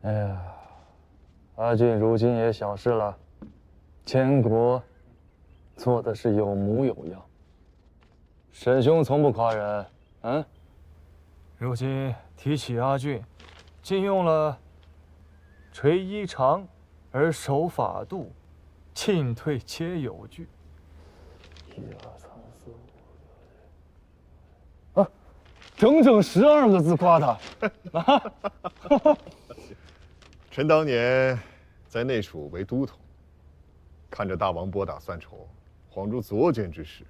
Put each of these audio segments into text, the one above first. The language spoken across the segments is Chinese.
哎呀，阿俊如今也小事了，监国做的是有模有样。沈兄从不夸人，嗯。如今提起阿俊，竟用了“垂衣长而守法度，进退皆有据”。1、2、3、4、5、6、7，啊，整整12个字夸他。臣当年在内署为都统，看着大王拨打算筹，恍如昨天之事。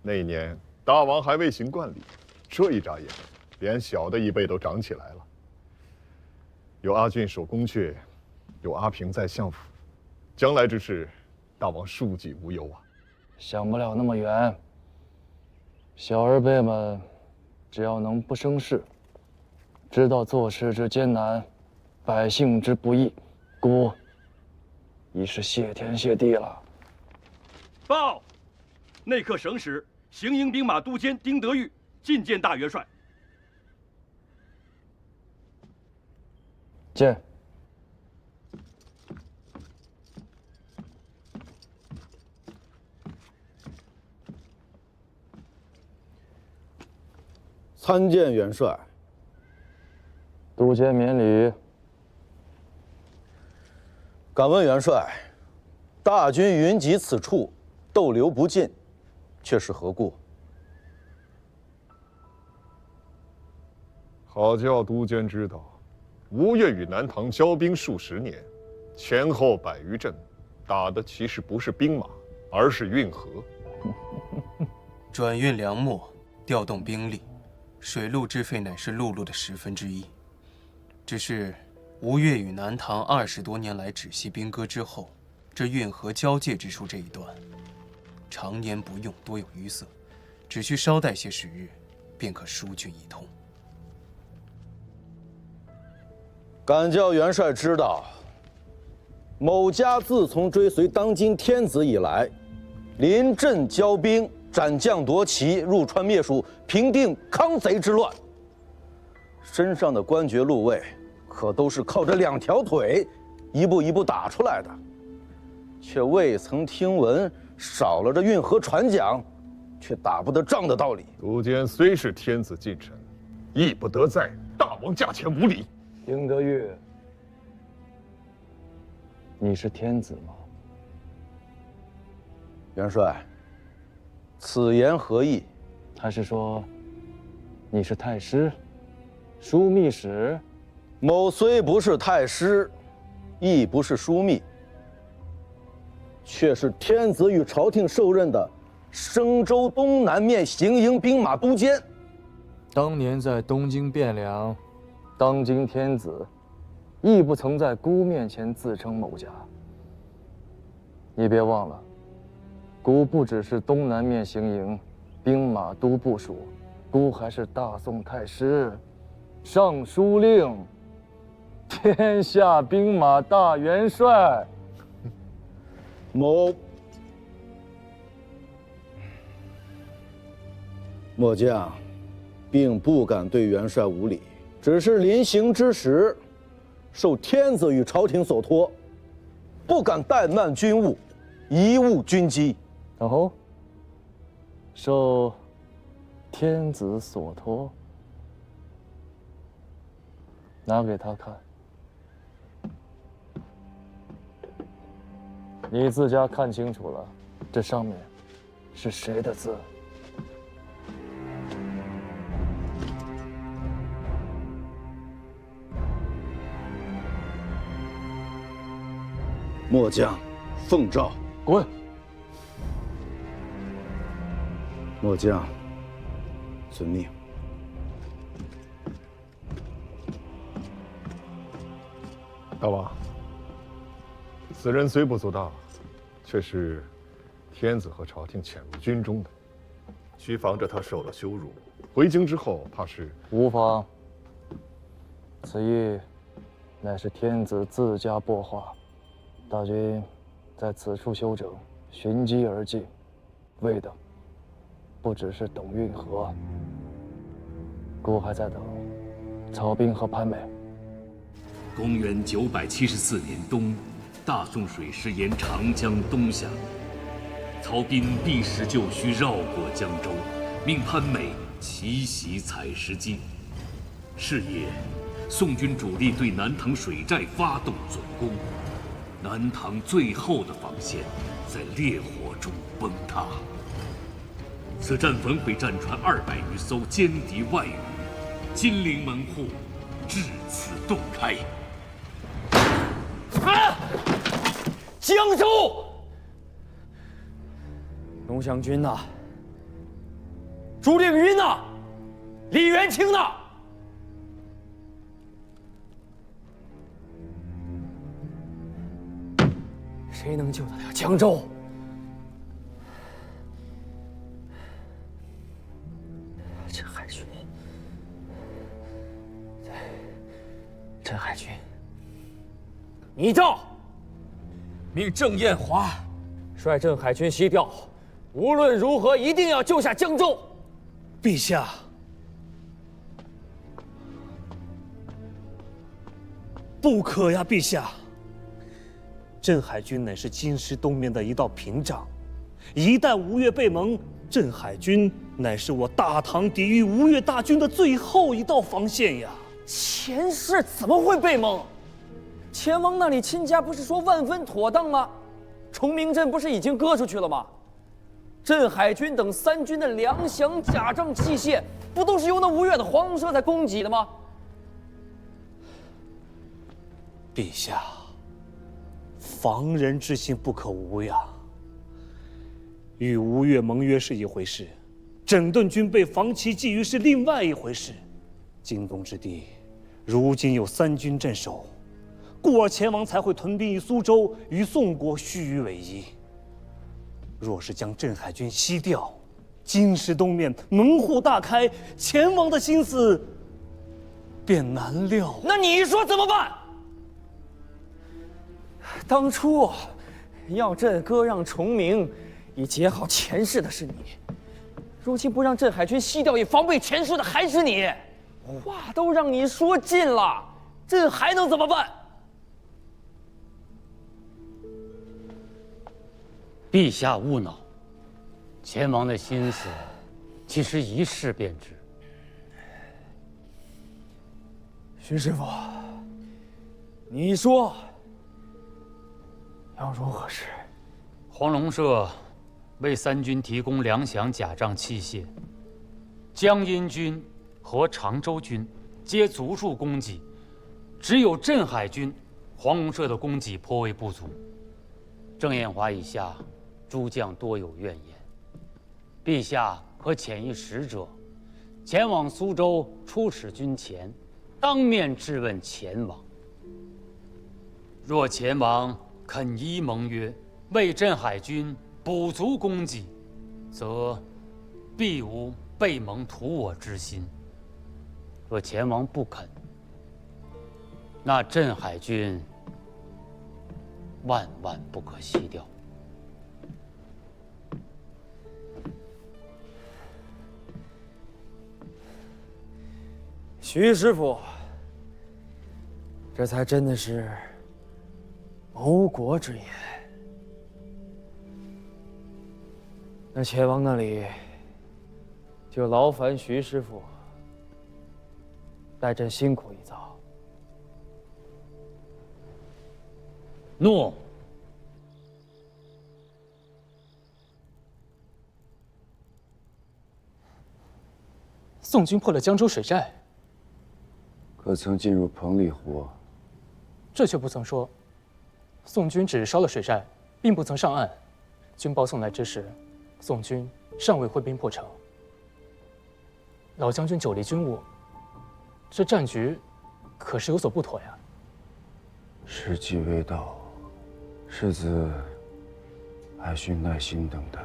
那一年大王还未行冠礼，这一眨眼，连小的一辈都长起来了。有阿俊守宫阙，有阿平在相府，将来之事，大王庶几无忧啊。想不了那么远。小儿辈们，只要能不生事，知道做事之艰难，百姓之不易，孤已是谢天谢地了。报，内客省使行营兵马都监丁德玉觐见大元帅。见。参见元帅。都监免礼。敢问元帅，大军云集此处，逗留不进，却是何故？好叫都监知道，吴越与南唐交兵数十年，前后100余阵，打的其实不是兵马，而是运河。转运粮秣，调动兵力，水陆之费乃是陆路的1/10。只是吴越与南唐20多年来止息兵戈之后，这运河交界之处这一段，常年不用，多有淤塞，只需稍待些时日，便可疏浚一通。敢叫元帅知道，某家自从追随当今天子以来，临阵交兵，斩将夺旗，入川灭蜀，平定康贼之乱。身上的官爵禄位，可都是靠着2条腿，一步一步打出来的，却未曾听闻少了这运河船桨，却打不得仗的道理。都监虽是天子近臣，亦不得在大王驾前无礼。丁德玉，你是天子吗？元帅，此言何意？还是说你是太师、枢密使？某虽不是太师，亦不是枢密，却是天子与朝廷受任的升州东南面行营兵马都监。当年在东京汴梁，当今天子亦不曾在孤面前自称某家。你别忘了，孤不只是东南面行营兵马都部署，孤还是大宋太师、尚书令、天下兵马大元帅。末将并不敢对元帅无礼，只是临行之时，受天子与朝廷所托，不敢怠慢军务，贻误军机。哦，受天子所托，拿给他看。你自家看清楚了，这上面是谁的字？末将奉诏。滚！末将遵命。大王，此人虽不足大，却是天子和朝廷潜入军中的，需防着他受了羞辱，回京之后怕是无妨。此役乃是天子自家拨划，大军在此处休整，寻机而进，为的不只是等运河，孤还在等曹彬和潘美。公元974年冬，大宋水师沿长江东下，曹彬避实就虚，绕过江州，命潘美奇袭采石矶。是夜，宋军主力对南塘水寨发动总攻，南塘最后的防线在烈火中崩塌。此战焚毁战船200余艘，歼敌万余，金陵门户至此洞开。江州，龙翔军呐，朱令云呐，李元清呐，谁能救得了江州？镇海军，镇海军，你到。命郑彦华率镇海军西调，无论如何一定要救下江州。陛下，不可呀，陛下！镇海军乃是京师东面的一道屏障，一旦吴越被蒙，镇海军乃是我大唐抵御吴越大军的最后一道防线呀。前世怎么会被蒙？前王那里亲家不是说万分妥当吗？崇明镇不是已经割出去了吗？镇海军等3军的粮饷、甲胄、器械，不都是由那吴越的黄龙社在供给的吗？陛下，防人之心不可无呀。与吴越盟约是一回事，整顿军备、防其觊觎是另外一回事。京东之地，如今有3军镇守。故而前王才会屯兵于苏州，与宋国虚与委蛇。若是将镇海军西调，京师东面门户大开，前王的心思便难料。那你说怎么办？当初要朕割让崇明，以结好前世的是你；如今不让镇海军西调，以防备前世的还是你。话都让你说尽了，朕还能怎么办？陛下勿恼，前王的心思，其实一试便知。徐师傅，你说要如何是？黄龙社为3军提供粮饷、甲胄、器械，江阴军和常州军皆足数供给，只有镇海军、黄龙社的供给颇为不足。郑彦华以下诸将多有怨言，陛下可遣一使者，前往苏州出使军前，当面质问前王。若前王肯依盟约，为镇海军补足供给，则必无背盟屠我之心。若前王不肯，那镇海军万万不可西调。徐师傅，这才真的是谋国之言。那前王那里就劳烦徐师傅代朕辛苦一遭。诺。宋军破了江州水寨，可曾进入彭蠡湖？这却不曾说。宋军只烧了水寨，并不曾上岸。军报送来之时，宋军尚未挥兵破城。老将军久离军务，这战局可是有所不妥呀。时机未到，世子还需耐心等待。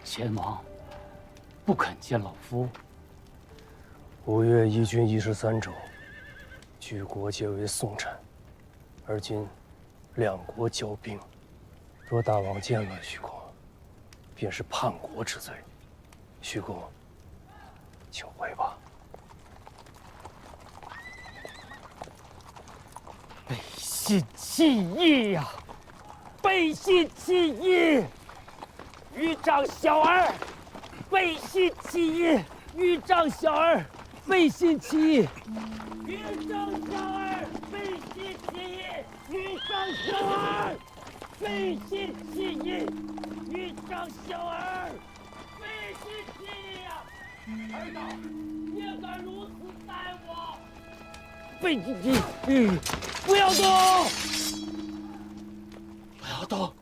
前王不肯见老夫。吴越一军13州，举国皆为宋臣，而今2国交兵，若大王见了徐公，便是叛国之罪。徐公，请回吧。背信弃义呀！背信弃义！豫章小儿，背信弃义！豫章小儿，背信弃义！豫章小儿，背信弃义！豫章小儿，背信弃义！豫章小儿，背信弃义呀！儿道，也敢如此待我？背信弃义！不要动！不要动！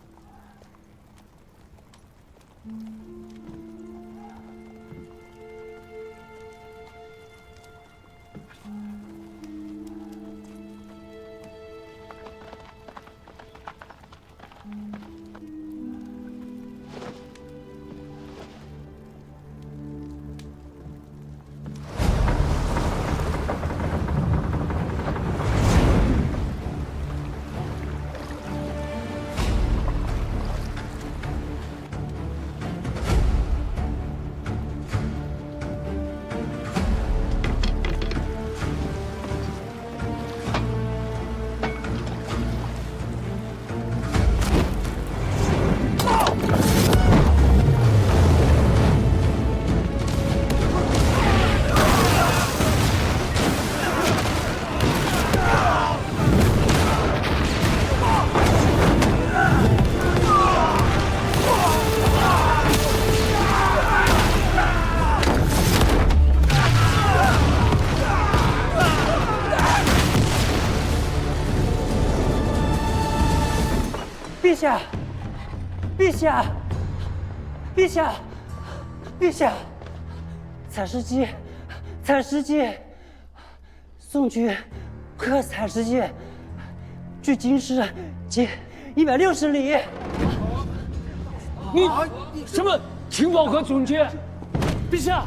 陛下，陛下，陛下，陛下！采石矶，采石矶，宋军克采石矶，距京师仅160里。你什么情报和准确？陛下，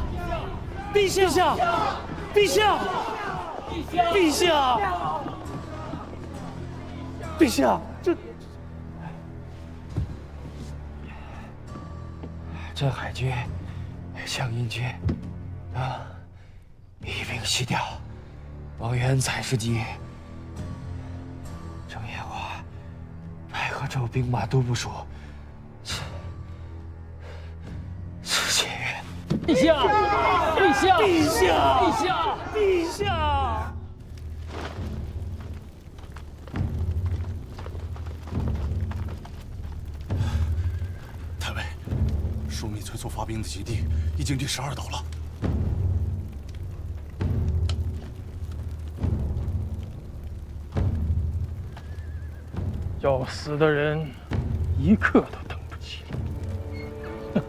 陛下，陛下，陛下，陛下，镇海军、湘阴军一并西调，往援采石矶。郑延华、白河州兵马都部署是解约。陛下，陛下，陛下，陛下，陛下！太尉，枢密催促发兵的基地已经第12岛了。要死的人一刻都等不起。哼，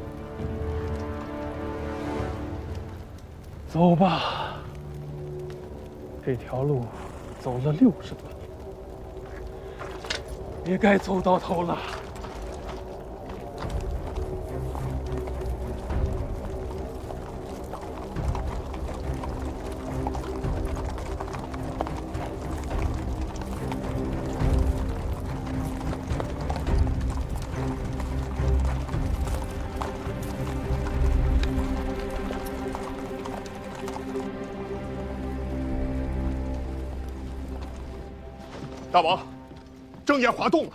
走吧，这条路走了60多年，也该走到头了。大王，郑延华动了。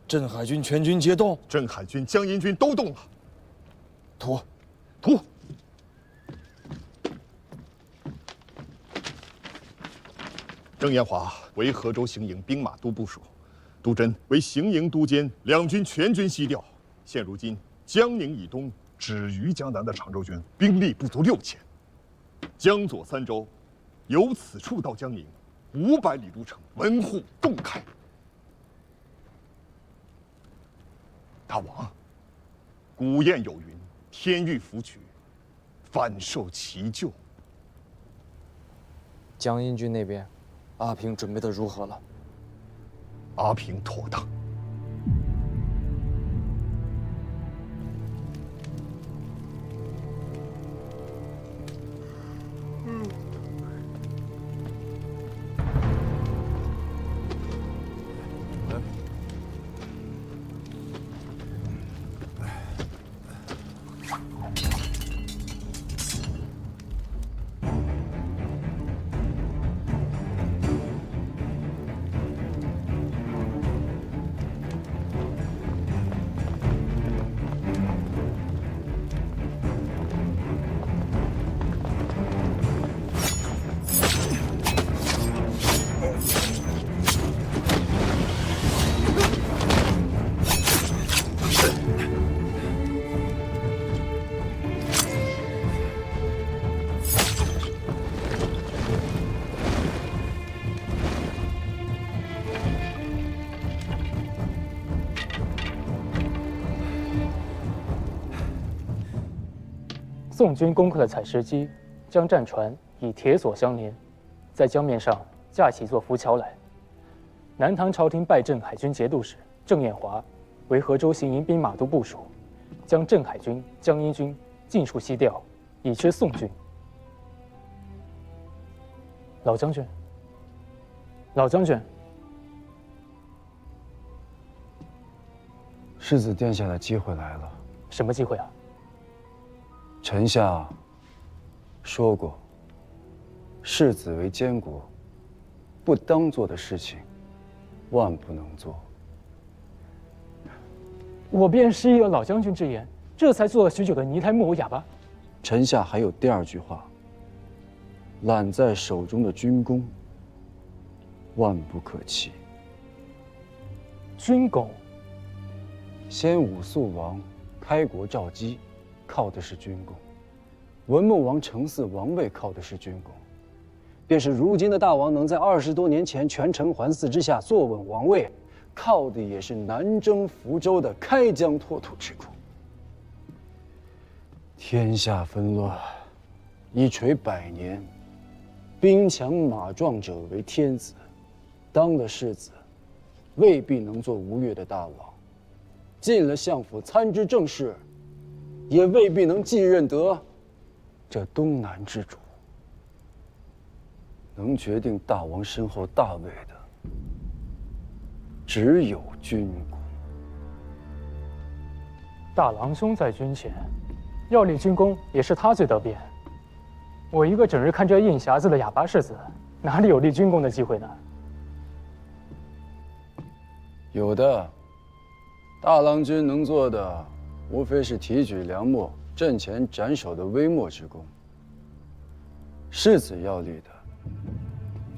镇海军全军皆动，镇海军、江阴军都动了。图。郑延华为河州行营兵马都部署，杜真为行营都监，两军全军西调。现如今江宁以东止于江南的常州军兵力不足6000。江左3州，由此处到江宁500里路程，门户洞开。大王，古谚有云：“天欲福取，反受其咎。”江阴军那边，阿平准备的如何了？阿平妥当。宋军攻克了采石矶，将战船以铁索相连，在江面上架起一座浮桥来。南唐朝廷拜镇海军节度使郑彦华为河州行营兵马都部署，将镇海军、江阴军尽数西调，以缺宋军。老将军，老将军，世子殿下的机会来了。什么机会啊？臣下说过，世子为监国，不当做的事情，万不能做。我便是依了老将军之言，这才做了许久的泥胎木偶哑巴。臣下还有第二句话：揽在手中的军功，万不可弃。军功，先武肃王开国造基，靠的是军功；文穆王承嗣王位，靠的是军功。便是如今的大王能在20多年前权臣环伺之下坐稳王位，靠的也是南征福州的开疆拓土之功。天下纷乱，一垂100年，兵强马壮者为天子，当了世子，未必能做吴越的大王；进了相府参知政事，也未必能继任得这东南之主。能决定大王身后大位的，只有军功。大郎兄在军前，要立军功也是他最得便。我一个整日看这印匣子的哑巴世子，哪里有立军功的机会呢？有的，大郎君能做的，无非是提举梁末、阵前斩首的微末之功。世子要立的，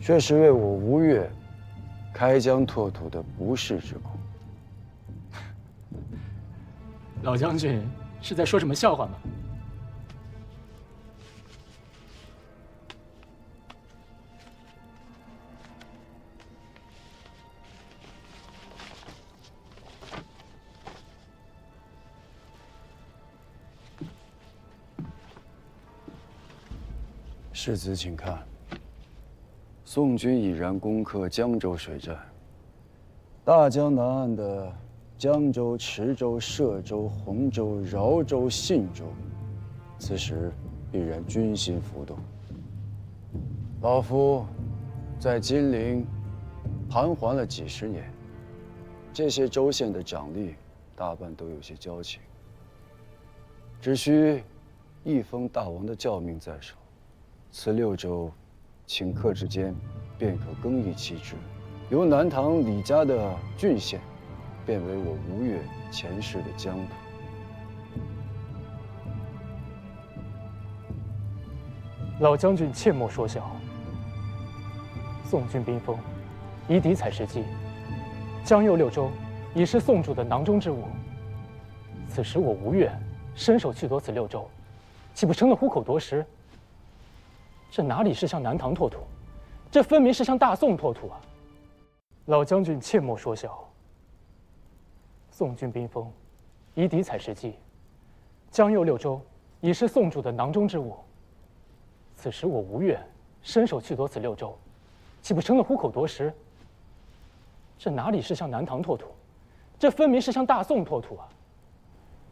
却是为我吴越开疆拓土的不世之功。老将军是在说什么笑话吗？世子，请看。宋军已然攻克江州水战，大江南岸的江州、池州、歙州、洪州、饶州、信州，此时必然军心浮动。老夫在金陵盘桓了几十年，这些州县的长吏大半都有些交情，只需一封大王的诏命在手，此6州顷刻之间便可更易其职，由南唐李家的郡县变为我吴越前世的疆土。老将军切莫说笑。宋军兵锋，以抵采石矶，江右6州已是宋主的囊中之物。此时我吴越伸手去夺此6州，岂不成了虎口夺食？这哪里是向南唐拓土，这分明是向大宋拓土啊！老将军切莫说笑。宋军兵锋，以抵采石矶，江右6州已是宋主的囊中之物。此时我吴越伸手去夺此6州，岂不成了虎口夺食？这哪里是向南唐拓土，这分明是向大宋拓土啊！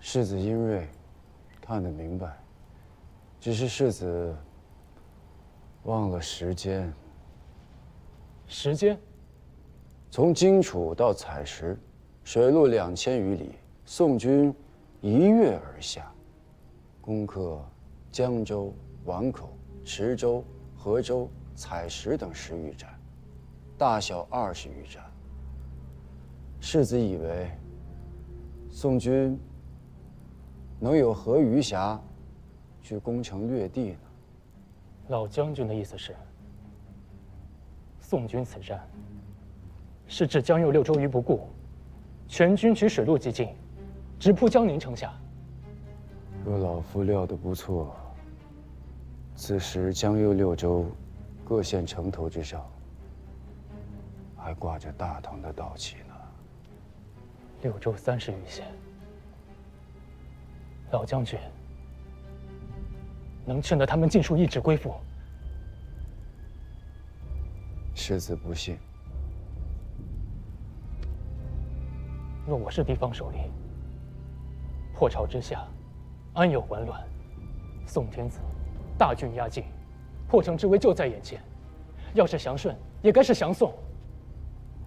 世子英锐，看得明白，只是世子忘了时间。时间？从荆楚到采石，水路2000余里，宋军一跃而下，攻克江州、宛口、池州、河州、采石等10余站，大小20余站。世子以为宋军能有何余暇去攻城略地呢？老将军的意思是，宋军此战是置江右6州于不顾，全军取水路急进，直扑江宁城下。若老夫料得不错，此时江右6州各县城头之上，还挂着大唐的道旗呢。 6州30余县，老将军，能劝得他们尽数一旨归附。世子不信。若我是地方首领，破朝之下，安有完卵？宋天子大军压境，破城之危就在眼前。要是降顺，也该是降宋。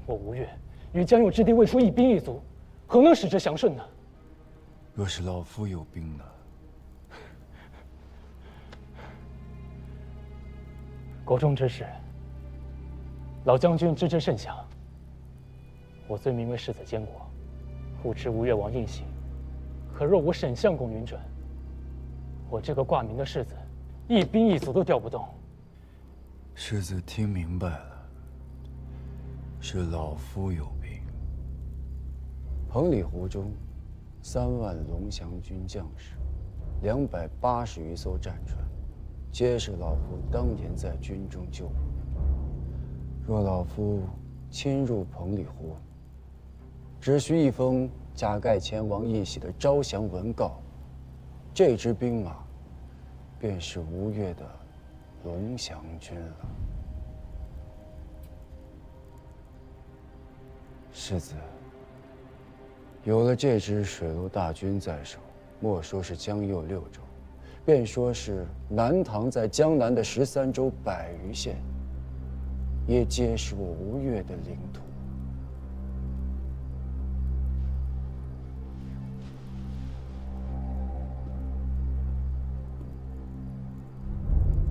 我吴越与江右之地未出一兵一卒，何能使之降顺呢？若是老夫有兵呢？国中之事，老将军知之甚详。我虽名为世子监国，护持吴越王印玺，可若无沈相公允准，我这个挂名的世子，一兵一卒都调不动。世子听明白了，是老夫有兵。彭里湖中，3万龙翔军将士，280余艘战船，皆是老夫当年在军中救护。若老夫亲入彭里湖，只需一封加盖前王印玺的招降文告，这支兵马便是吴越的龙翔军了。世子，有了这支水陆大军在手，莫说是江右6州，便说是南唐在江南的13州100余县，也皆是我吴越的领土。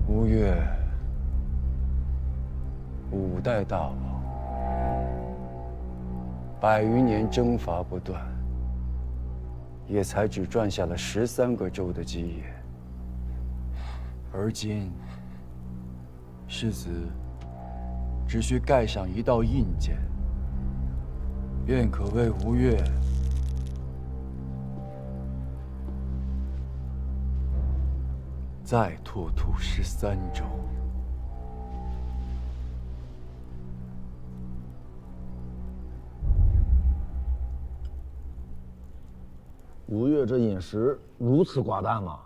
吴越5代大王，100余年征伐不断，也才只赚下了13个州的基业。而今，世子只需盖上一道印鉴，便可为吴越再拓土13州。吴越这饮食如此寡淡吗？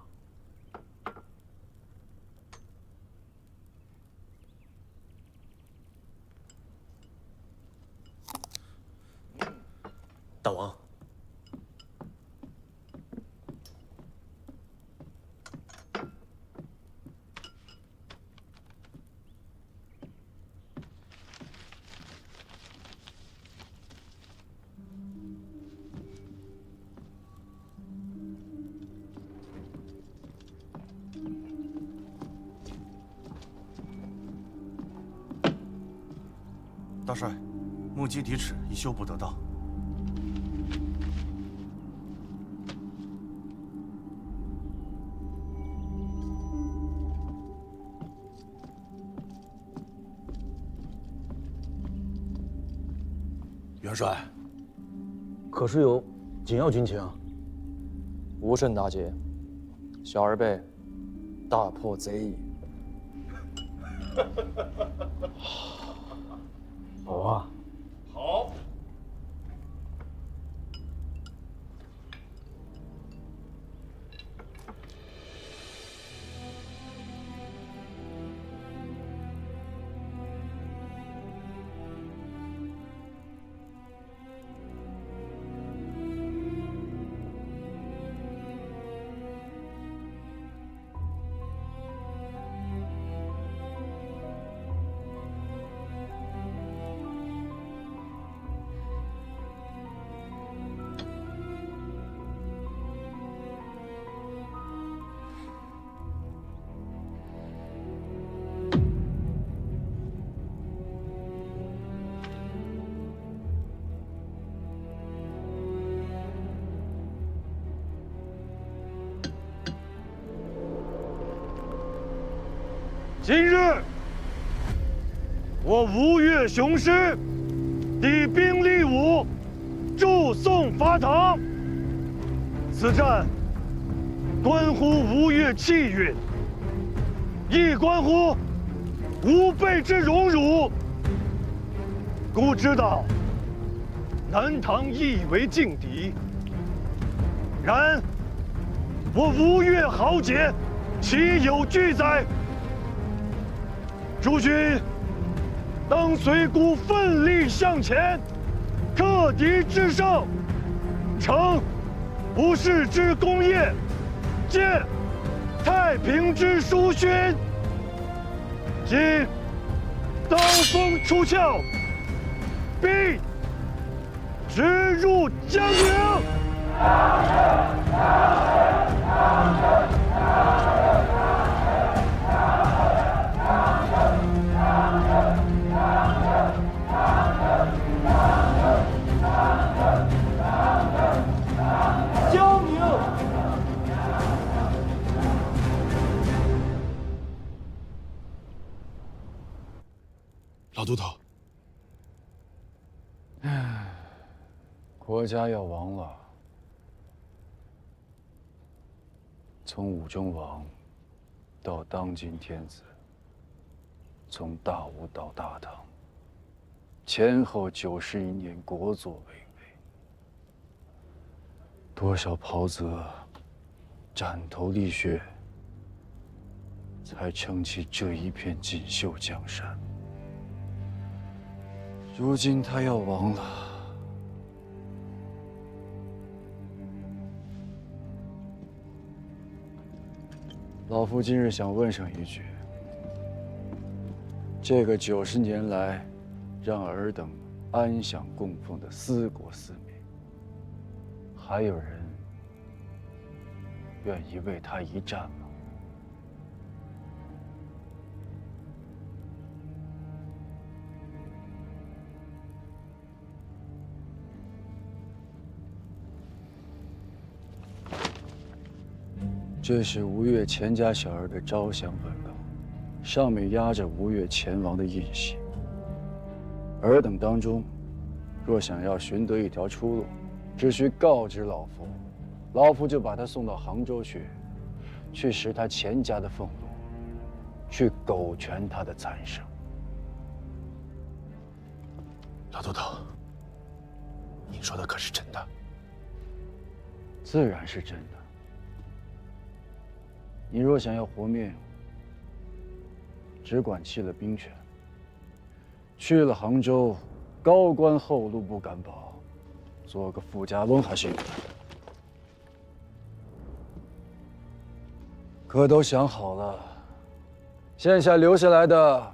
大王，大帅，目击敌尺已修补得当。元帅，可是有紧要军情？无甚大捷，小儿辈大破贼矣。好啊。好。今日，我吴越雄师抵兵立武，助宋伐唐。此战关乎吴越气运，亦关乎吾辈之荣辱。孤知道南唐亦为劲敌，然我吴越豪杰岂有惧哉？诸军当随孤奋力向前，克敌制胜，成吴氏之功业，建太平之殊勋。今刀锋出鞘，必直入江陵。江宁。老都头，国家要亡了。从武中王到当今天子，从大吴到大唐，前后91年，国祚巍巍。多少袍泽，斩头沥血，才撑起这一片锦绣江山。如今他要亡了。老夫今日想问上一句：这个90年来让尔等安享供奉的四国四民，还有人愿意为他一战吗？这是吴越钱家小儿的招降本告，上面压着吴越钱王的印玺。尔等当中，若想要寻得一条出路，只需告知老夫，老夫就把他送到杭州去食他钱家的俸禄，去苟全他的残生。老都头，您说的可是真的？自然是真的。你若想要活命，只管弃了兵权，去了杭州，高官厚禄不敢保，做个富家翁还是有的。可都想好了，现下留下来的，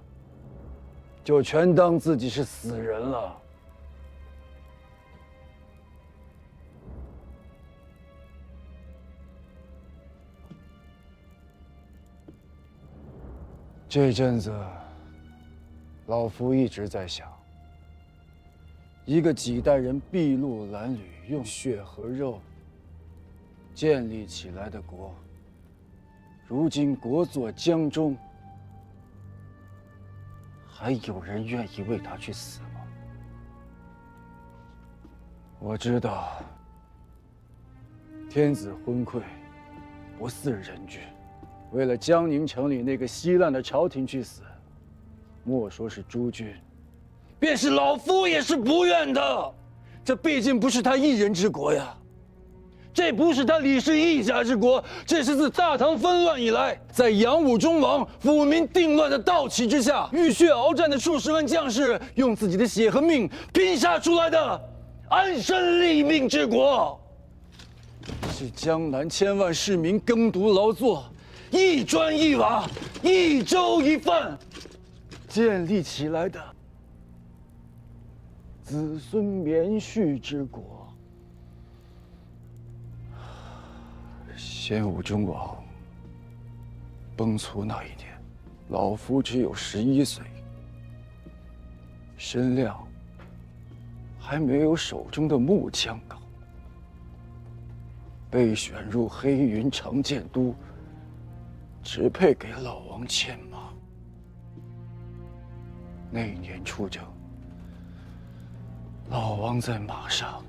就全当自己是死人了。这阵子，老夫一直在想，一个几代人筚路蓝缕，用血和肉建立起来的国，如今国祚江中，还有人愿意为他去死吗？我知道，天子昏聩，不似人君。为了江宁城里那个稀烂的朝廷去死，莫说是诸君，便是老夫也是不愿的。这毕竟不是他一人之国呀，这不是他李氏一家之国，这是自大唐纷乱以来，在杨武中王抚民定乱的盗旗之下，浴血鏖战的数十万将士用自己的血和命拼杀出来的安身立命之国，是江南千万市民耕读劳作，一砖一瓦，一粥一饭建立起来的子孙绵续之国。先武中王崩殂那一年，老夫只有11岁，身量还没有手中的木枪高，被选入黑云长剑都，只配给老王牵马。那一年出征，老王在马上，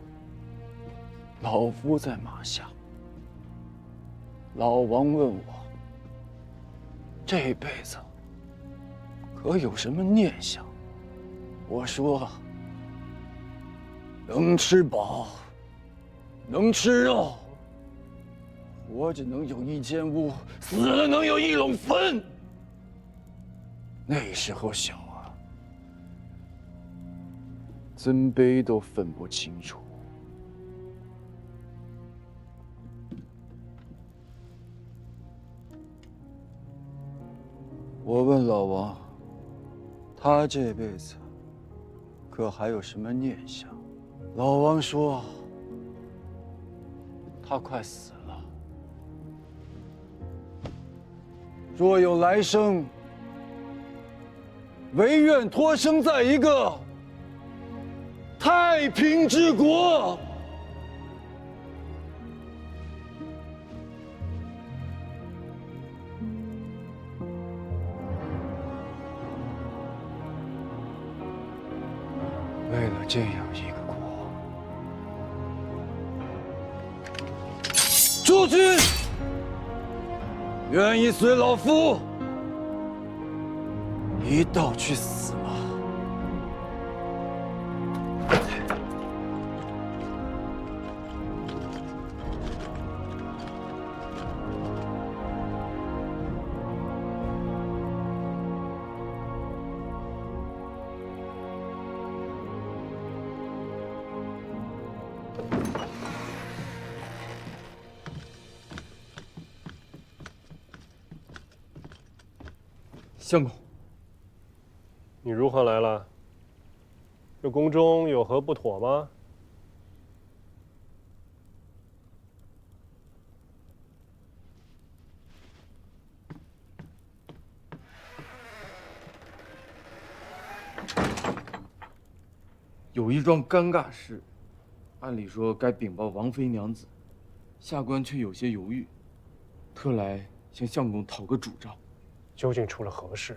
老夫在马下。老王问我，这辈子可有什么念想？我说，能吃饱，能吃肉，活着能有一间屋，死了能有一垄坟。那时候小啊，尊卑都分不清楚。我问老王，他这辈子可还有什么念想？老王说，他快死了。若有来生，唯愿托生在一个太平之国。为了这样一个国，诸君愿意随老夫一道去死吗？相公，你如何来了？这宫中有何不妥吗？有一桩尴尬事，按理说该禀报王妃娘子，下官却有些犹豫，特来向相公讨个主张。究竟出了何事？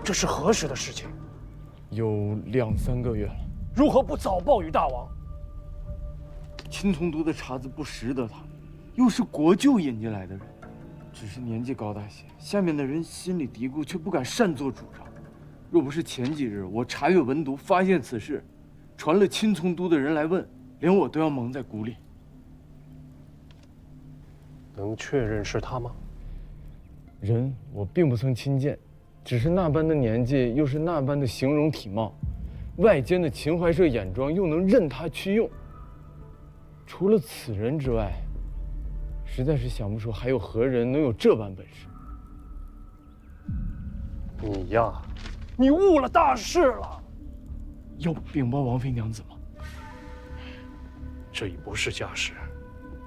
这是何时的事情？有2、3个月了。如何不早报与大王？秦从都的茬子不识得他，又是国舅引进来的人，只是年纪高大些，下面的人心里嘀咕，却不敢擅作主张。若不是前几日我查阅文牍，发现此事，传了秦从都的人来问，连我都要蒙在鼓里。能确认是他吗？人我并不曾亲见，只是那般的年纪，又是那般的形容体貌，外间的秦淮社眼妆又能任他去用。除了此人之外，实在是想不出还有何人能有这般本事。你呀，你误了大事了。要禀报王妃娘子吗？这已不是家事，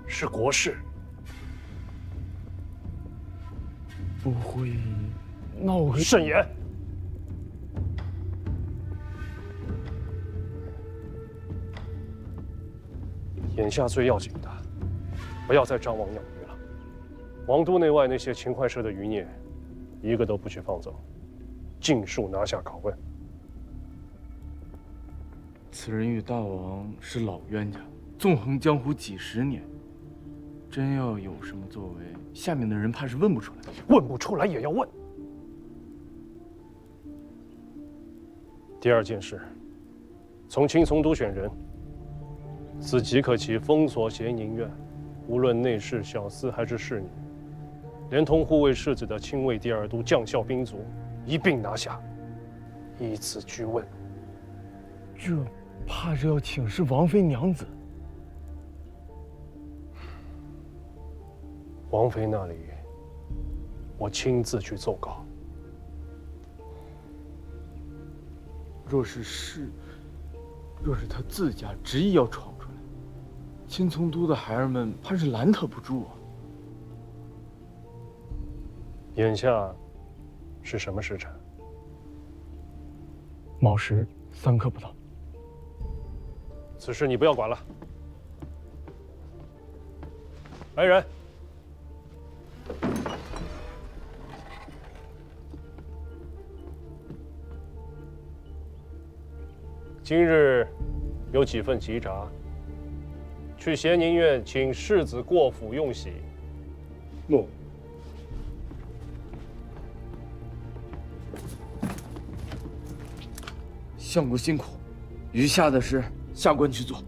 是国事。不会闹个……慎言。眼下最要紧的，不要再张网养鱼了。王都内外那些秦淮社的余孽，一个都不许放走，尽数拿下拷问。此人与大王是老冤家，纵横江湖几10年，真要有什么作为，下面的人怕是问不出来。问不出来也要问。第二件事，从秦从都选人。此即可其封锁咸宁院，无论内侍、小厮还是侍女，连同护卫世子的亲卫第2都将校兵卒一并拿下，依次居问。这怕是要请示王妃娘子。王妃那里，我亲自去奏告。若是他自家执意要闯出来，秦从都的孩儿们怕是拦他不住啊。眼下是什么时辰？卯时3刻不到。此事你不要管了。来人，今日有几份急札，去咸宁院请世子过府用玺。诺。相公辛苦，余下的事下官去做。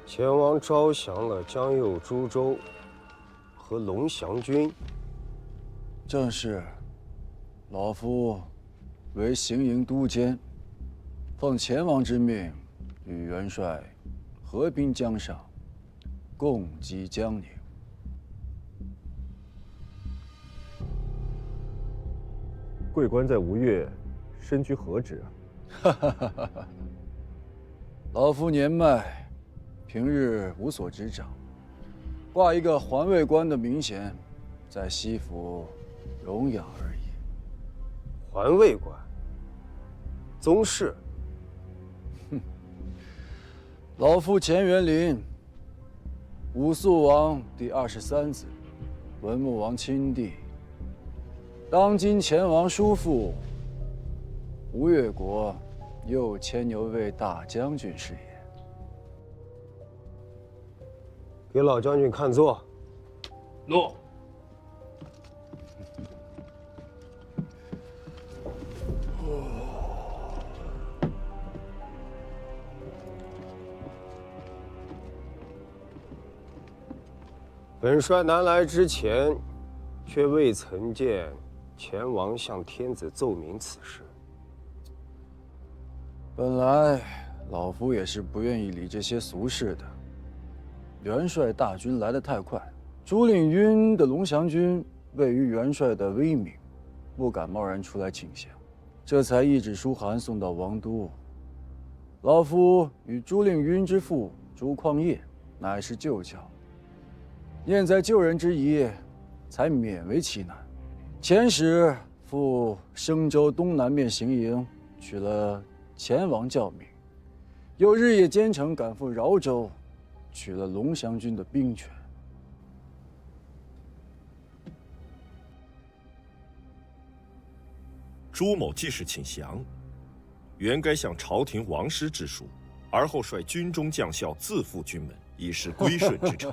前王招降了江右诸州和龙翔军。正是，老夫为行营都监，奉前王之命，与元帅合兵江上，共击江宁。贵官在吴越身居何职啊？老夫年迈，平日无所执掌，挂一个环卫官的名衔，在西府荣耀而已。环卫官，宗室。哼，老夫钱元林，武肃王第23子，文穆王亲弟，当今前王叔父，吴越国右牵牛卫大将军是也。给老将军看座。诺。本帅南来之前，却未曾见前王向天子奏明此事。本来老夫也是不愿意理这些俗事的。元帅大军来得太快，主领军的龙翔军位于元帅的威名，不敢贸然出来请降，这才一纸书函送到王都。老夫与朱令晕之父朱匡业乃是旧交，念在救人之谊，才勉为其难。遣使赴升州东南面行营，取了前王教命，又日夜兼程赶赴饶州，取了龙翔军的兵权。朱某既是请降，原该向朝廷王师致书，而后率军中将校自负军门，以示归顺之诚。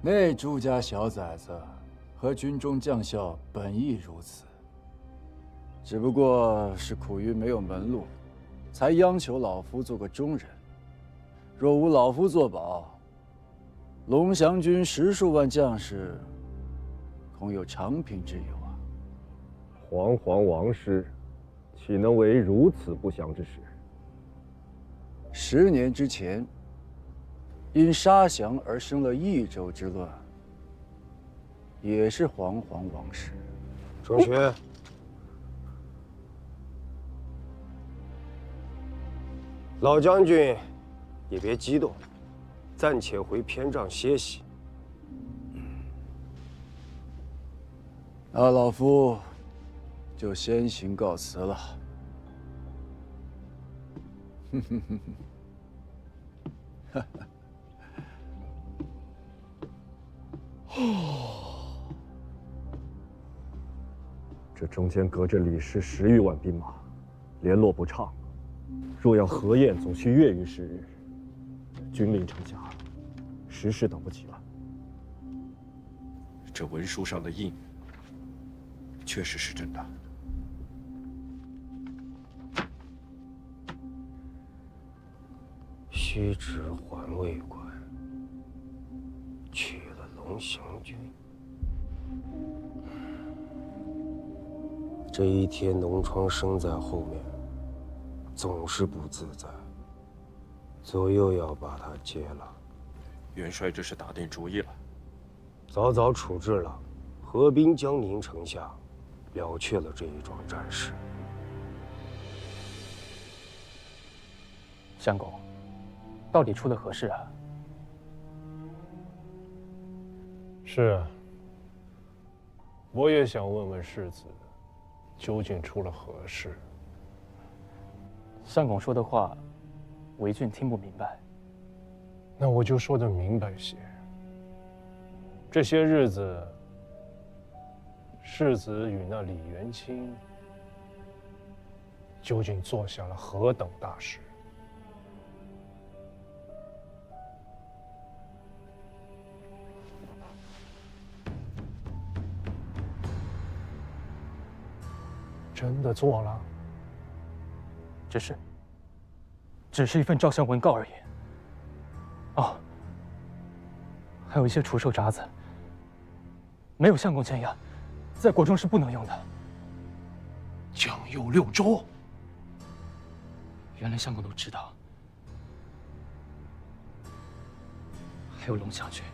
那朱家小崽子和军中将校本亦如此，只不过是苦于没有门路，才央求老夫做个中人。若无老夫作保，龙翔军10数万将士，恐有长平之忧啊！煌煌王师，岂能为如此不祥之事？10年之前，因杀降而生了益州之乱，也是煌煌王师。钟学，老将军也别激动，暂且回偏帐歇息。那老夫就先行告辞了。哼哼哼哼，这中间隔着李氏10余万兵马，联络不畅。若要何晏总去越狱10日，军令城下，时事等不及了。这文书上的印，确实是真的。虚职环卫官，取了龙翔军。这一天脓疮生在后面，总是不自在。左右要把他接了。元帅这是打定主意了。早早处置了，合兵江宁城下，了却了这一桩战事。相公，到底出了何事啊？是啊，我也想问问世子，究竟出了何事？相公说的话，为俊听不明白。那我就说得明白些。这些日子，世子与那李元清究竟做下了何等大事？真的做了？只是一份照相文告而已。哦，还有一些除兽札子，没有相公签押，在国中是不能用的。将佑6州，原来相公都知道。还有龙象郡。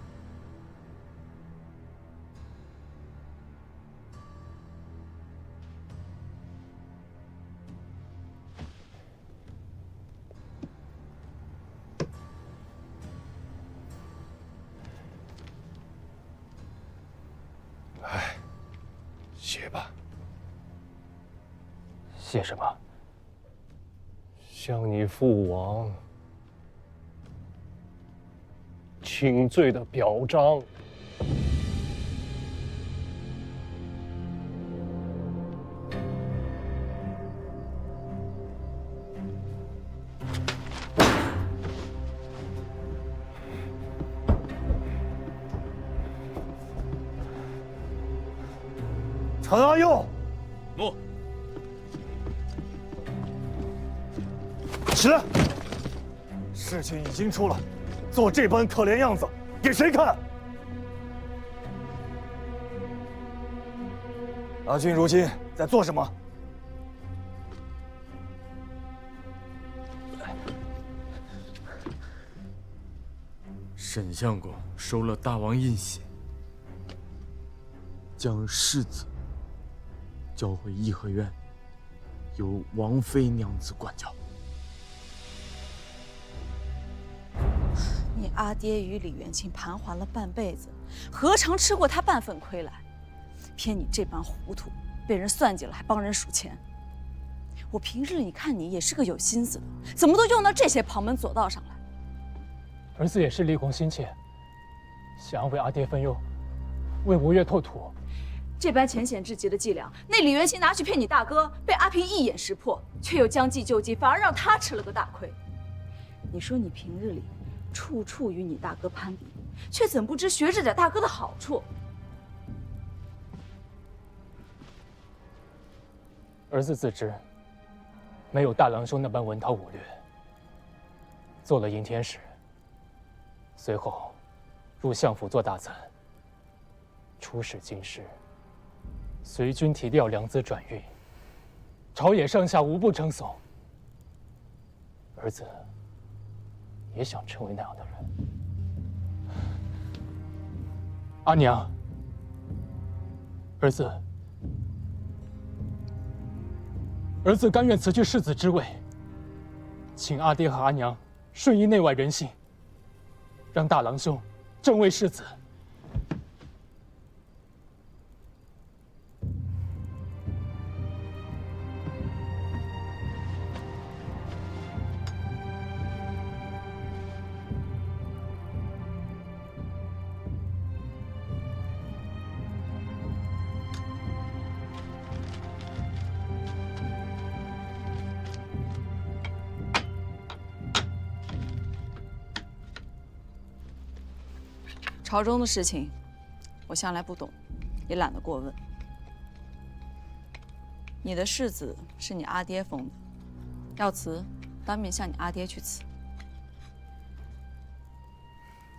写吧。写什么？向你父王请罪的表彰。陈阿佑，诺。起来！事情已经出了，做这般可怜样子，给谁看？阿俊如今在做什么？沈相公收了大王印玺，将世子交回颐和园，由王妃娘子管教。你阿爹与李元清盘桓了半辈子，何尝吃过他半份亏来？偏你这般糊涂，被人算计了还帮人数钱。我平日里看你也是个有心思的，怎么都用到这些旁门左道上来？儿子也是立功心切，想要为阿爹分忧，为吴越透土。这般浅显至极的伎俩，那李元清拿去骗你大哥，被阿平一眼识破，却又将计就计，反而让他吃了个大亏。你说你平日里处处与你大哥攀比，却怎不知学着点大哥的好处？儿子自知没有大郎兄那般文韬武略，做了营天使，随后入相府做大参，出使京师，随军提调良资转运，朝野上下无不称颂。儿子也想成为那样的人。阿娘，儿子甘愿辞去世子之位，请阿爹和阿娘顺应内外人心，让大郎兄正位世子。朝中的事情，我向来不懂，也懒得过问。你的世子是你阿爹封的，要辞，当面向你阿爹去辞。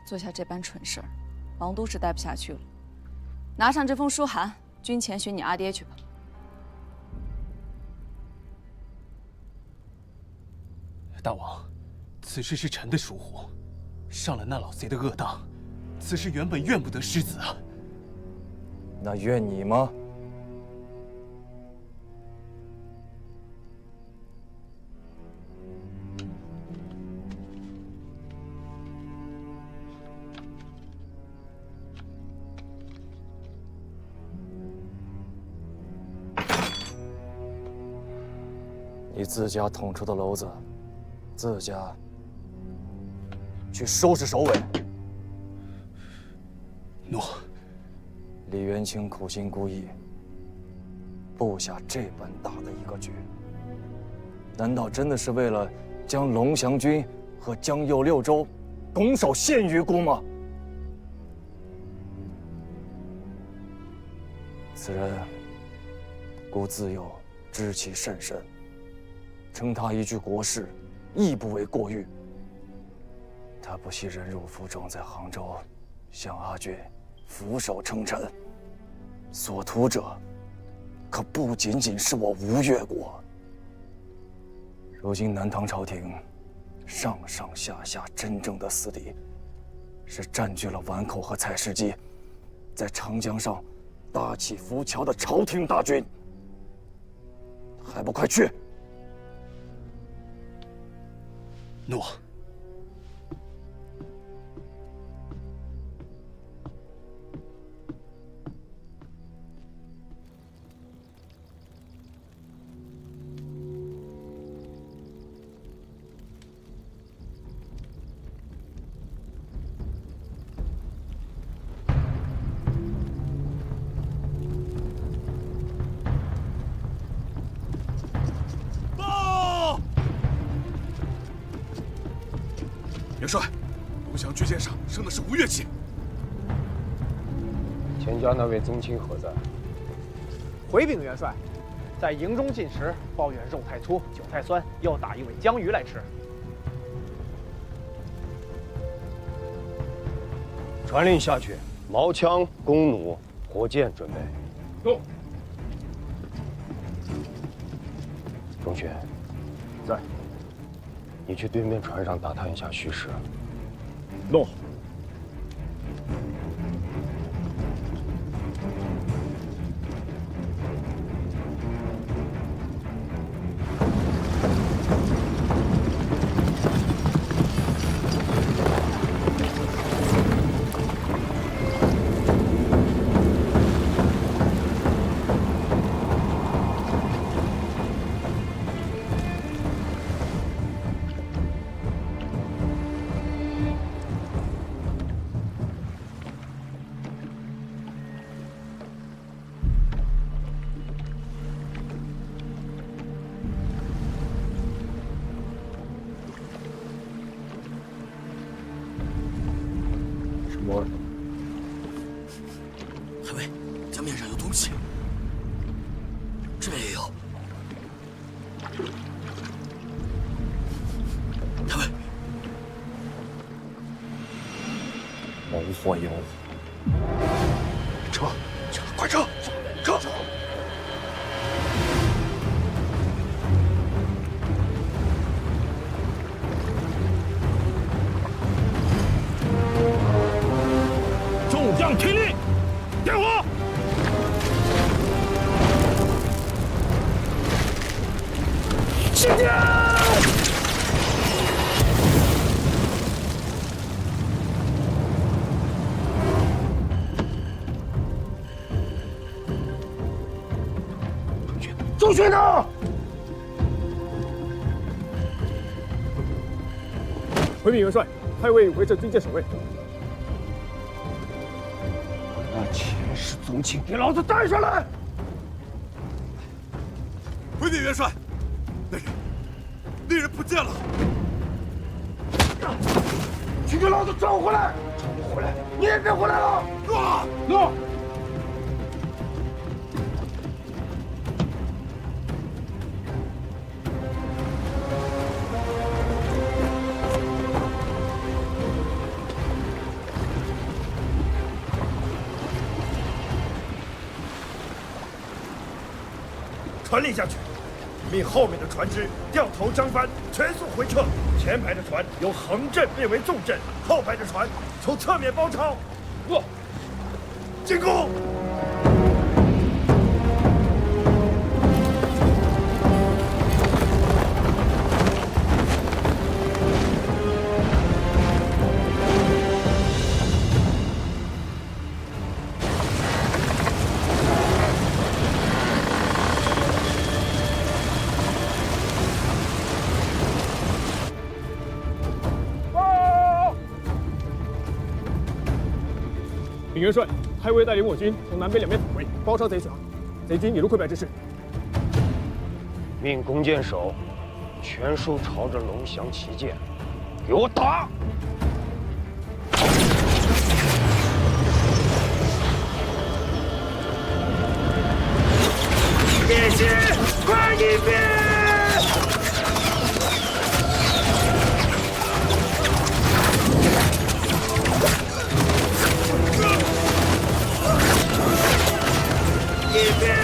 做下这般蠢事儿，王都是待不下去了。拿上这封书函，军前寻你阿爹去吧。大王，此事是臣的疏忽，上了那老贼的恶当。此事原本怨不得世子啊。那怨你吗？你自家捅出的篓子，自家去收拾首尾。诺。李元清苦心孤诣，布下这般大的一个局，难道真的是为了将龙翔军和江右六州拱手献于孤吗？此人，孤自幼知其甚深，称他一句国士，亦不为过誉。他不惜忍辱负重，在杭州向阿俊俯首称臣，所图者，可不仅仅是我吴越国。如今南唐朝廷上上下下真正的死敌，是占据了宛口和采石矶，在长江上搭起浮桥的朝廷大军，还不快去！诺。元帅，龙翔军舰上升的是吴越旗。钱家那位宗亲何在？回禀元帅，在营中进食，抱怨肉太粗，酒太酸，又打一尾江鱼来吃。传令下去，矛枪、弓弩、火箭准备。动。钟玄，在。你去对面船上打探一下虚实。诺。太尉，江面上有东西。这也有。太尉，谋祸有。撤！快撤！撤！众将听令，点火！起箭！周旋呢？回禀元帅，太尉围着军舰守卫。那前世宗亲，给老子带上来！回禀元帅，那人不见了。去给老子找回来！找不回来，你也别回来了！诺。传令下去，命后面的船只掉头张帆，全速回撤。前排的船由横阵变为纵阵，后排的船从侧面包抄。进攻！禀元帅，太尉带领我军从南北两面突围，包抄贼船，贼军一路溃败之势。命弓箭手全数朝着龙翔旗舰，给我打！别去，快一别！ 一边！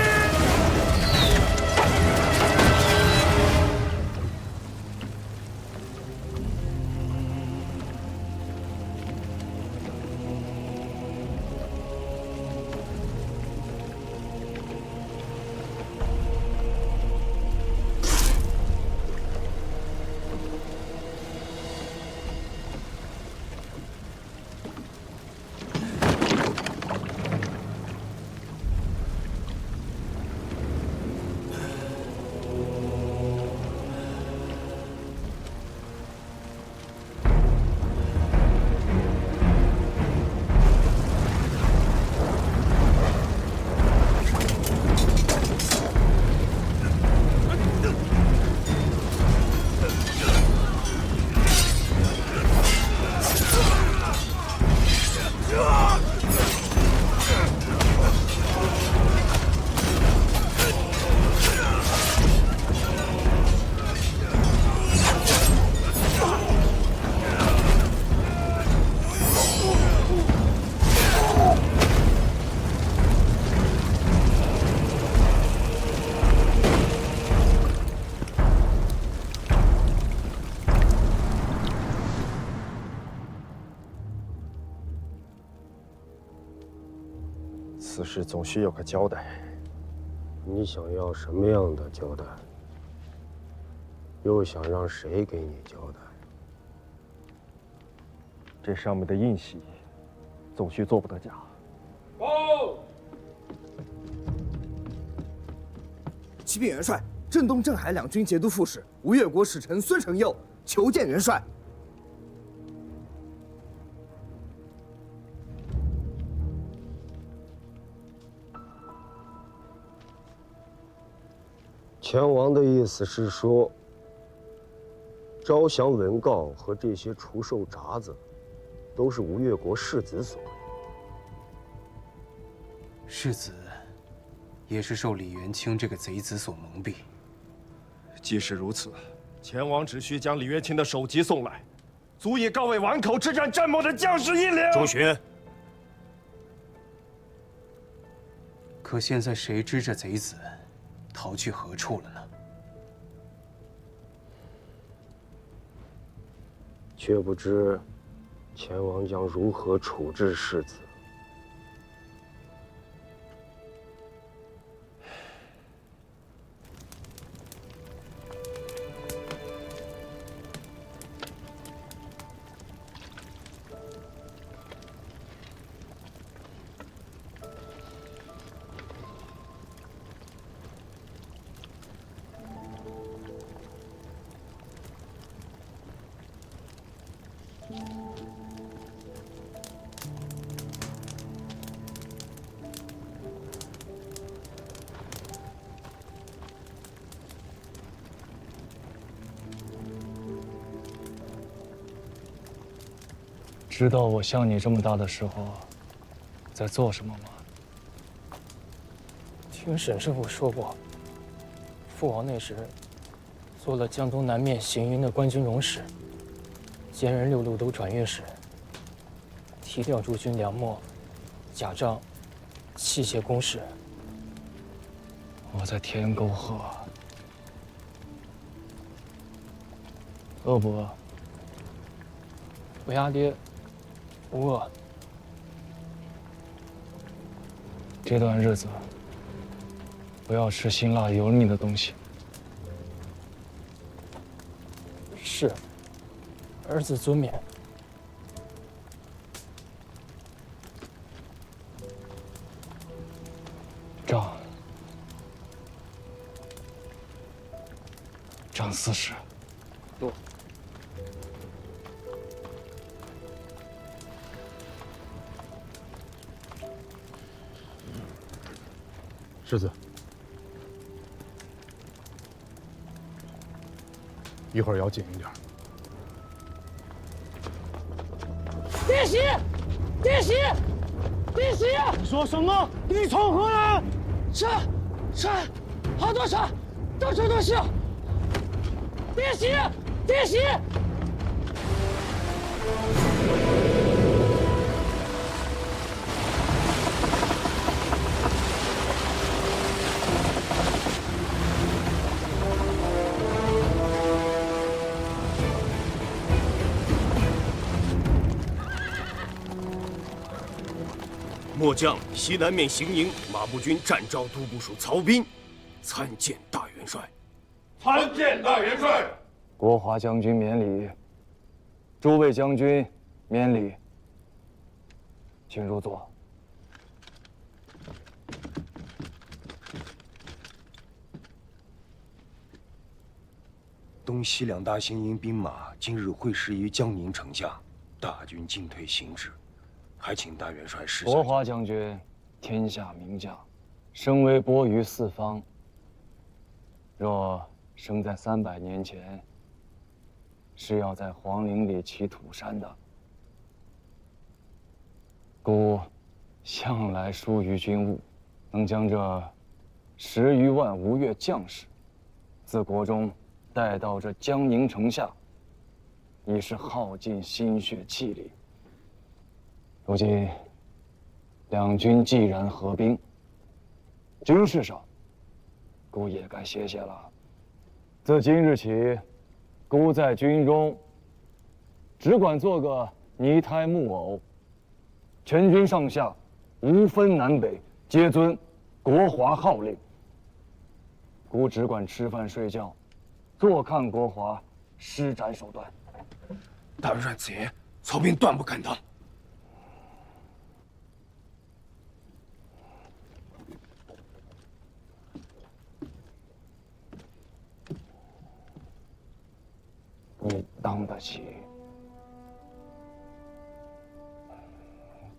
此事总需有个交代。你想要什么样的交代？又想让谁给你交代？这上面的印玺，总须做不得假。报！启禀元帅，镇东、镇海两军节度副使吴越国使臣孙承佑求见元帅。 前王的意思是说，招降文告和这些除兽札子，都是吴越国世子所为。世子，也是受李元清这个贼子所蒙蔽。既是如此，前王只需将李元清的首级送来，足以告慰碗口之战战末的将士英灵。周巡，可现在谁知这贼子？ 逃去何处了呢？却不知前王将如何处置世子。知道我像你这么大的时候，在做什么吗？听沈师傅说过，父王那时做了江东南面行营的官军容使，兼任6路都转运使，提调诸军粮秣、甲仗、器械公事。我在天沟河，饿不饿？为阿爹。 不饿。这段日子不要吃辛辣油腻的东西。是，儿子遵勉。张四使。多。世子，一会儿要紧一点。弟媳，弟媳，弟媳！你说什么？你从何来？山，好多山，到处都是。弟媳，弟媳！末将西南面行营马步军战招都部署曹彬，参见大元帅。参见大元帅。国华将军免礼。诸位将军免礼。请入座。东西两大行营兵马今日会师于江宁城下，大军进退行止，还请大元帅示下。国华将军，天下名将，声威播于四方。若生在300年前，是要在皇陵里起土山的。孤向来疏于军务，能将这10余万吴越将士自国中带到这江宁城下，已是耗尽心血气力。如今两军既然合兵，军事上孤也该歇歇了。自今日起，孤在军中只管做个泥胎木偶，全军上下无分南北，皆遵国华号令。孤只管吃饭睡觉，坐看国华施展手段。大元帅此言，曹彬断不敢当。你当得起？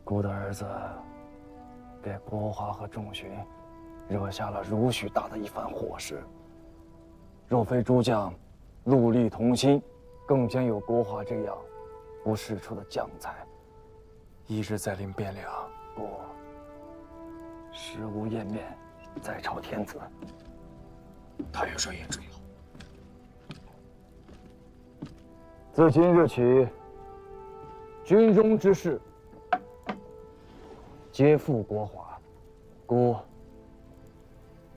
孤的儿子给国华和众巡惹下了如许大的一番祸事。若非诸将戮力同心，更兼有国华这样不世出的将才，一日再临汴梁，孤食无颜面再朝天子。大元帅言重要。自今日起，军中之事皆付国华，孤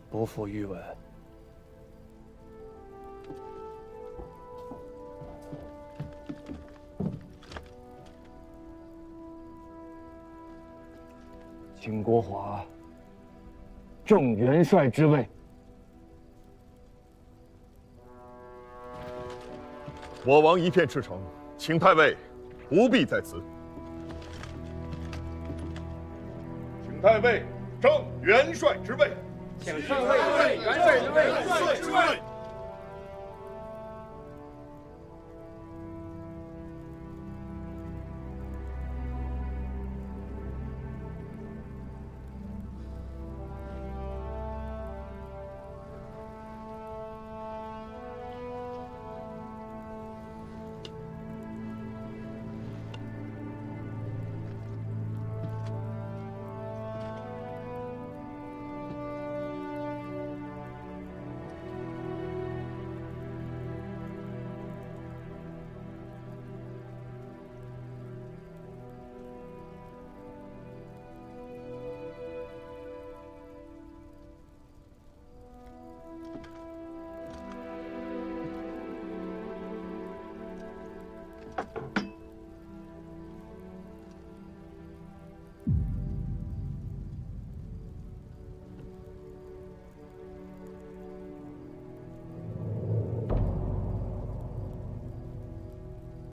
不负御闻。请国华正元帅之位。我王一片赤诚，请太尉不必在此。请太尉正元帅之位。请太尉元帅之位。